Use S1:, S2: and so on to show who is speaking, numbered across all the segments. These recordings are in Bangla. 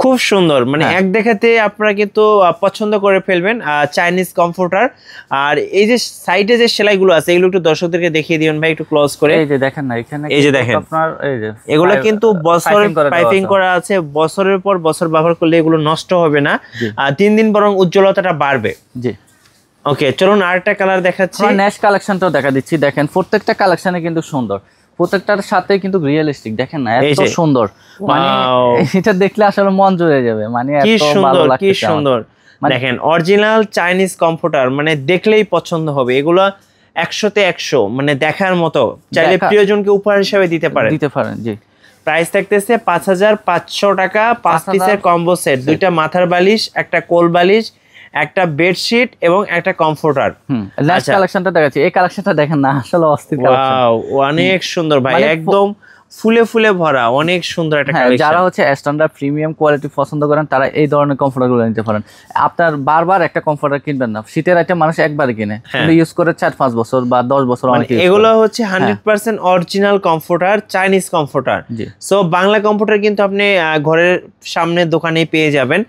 S1: খুব সুন্দর, মানে এক দেখাতে আপনারা কিন্তু পছন্দ করে ফেলবেন চাইনিজ কমফোর্টার। আর এই যে সাইডে যে সেলাইগুলো আছে এগুলো একটু দর্শকদেরকে দেখিয়ে দিবেন ভাই একটু ক্লোজ করে।
S2: এই যে দেখেন না এখানে,
S1: এই যে দেখেন
S2: আপনার এই যে
S1: এগুলো কিন্তু বছরের পাইপিং করা আছে, বছরের পর বছর ব্যবহার করলে এগুলো নষ্ট হবে না, দিন দিন বরং উজ্জ্বলতাটা বাড়বে। জি ওকে, চলুন আরেকটা কালার দেখাচ্ছি।
S2: ন্যাশ কালেকশনটাও দেখা দিচ্ছি। দেখেন প্রত্যেকটা কালেকশনে কিন্তু সুন্দর, প্রত্যেকটার সাথে কিন্তু রিয়েলিস্টিক। দেখেন না এত সুন্দর, মানে এটা দেখলে আসলে মন জুড়ে যাবে, মানে এত ভালো লাগছে।
S1: কি সুন্দর দেখেন, অরিজিনাল চাইনিজ কমফোর্টার, মানে দেখলেই পছন্দ হবে। এগুলো 100-তে 100, মানে দেখার মতো, চাইলে প্রিয়জনকে উপহার হিসেবে দিতে পারেন। জি, প্রাইস থাকতেছে 5500 টাকা, 5 পিসের কম্বো সেট, 2টা মাথার বালিশ, একটা কোল বালিশ, একটা বেডশিট এবং একটা কমফোর্টার।
S2: লাস্ট কালেকশনটা দেখাচ্ছি, এই কালেকশনটা দেখেন না আসলে অস্থির কালেকশন।
S1: ওয়াও, অনেক সুন্দর ভাই, একদম ফুলে ফুলে ভরা, অনেক সুন্দর একটা কালেকশন।
S2: যারা হচ্ছে স্ট্যান্ডার্ড প্রিমিয়াম কোয়ালিটি পছন্দ করেন তারা এই ধরনের কমফোর্টারগুলো নিতে পারেন। আপনার বারবার একটা কমফোর্টার কিনবেন না, শীতের আইটেম মানুষ একবার কিনে, কিন্তু ইউজ করে 4-5 বছর বা 10 বছর অনেক।
S1: এগুলো হচ্ছে 100% original comforter, Chinese comforter. So Bangla comforter কিন্তু আপনি ঘরের সামনে দোকানে পেয়ে যাবেন।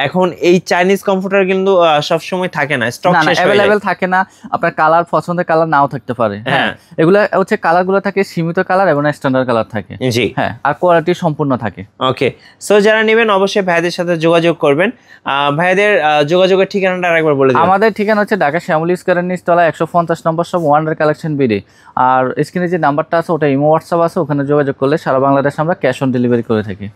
S1: এখন এই চাইনিজ কমফোর্টার কিন্তু সব সময় থাকে না, স্টক শেষ হয়ে যায়,
S2: अवेलेबल থাকে না। আপনার কালার পছন্দের কালার নাও থাকতে পারে। হ্যাঁ, এগুলো হচ্ছে কালারগুলো থাকে সীমিত কালার এবং স্ট্যান্ডার্ড কালার থাকে।
S1: জি
S2: হ্যাঁ, আর কোয়ালিটি সম্পূর্ণ থাকে।
S1: ওকে, সো যারা নেবেন অবশ্যই ভাইদের সাথে যোগাযোগ করবেন। ভাইদের যোগাযোগের ঠিকানাটা আরেকবার বলে দিন।
S2: আমাদের ঠিকানা হচ্ছে ঢাকা শ্যামলী স্কয়ারের নিচতলা 150 নম্বর সব ওয়ান্ডার কালেকশন বিডি। আর স্ক্রিনে যে নাম্বারটা আছে ওটা ইমো হোয়াটসঅ্যাপ আছে, ওখানে যোগাযোগ করলে সারা বাংলাদেশে আমরা ক্যাশ অন ডেলিভারি করে থাকি।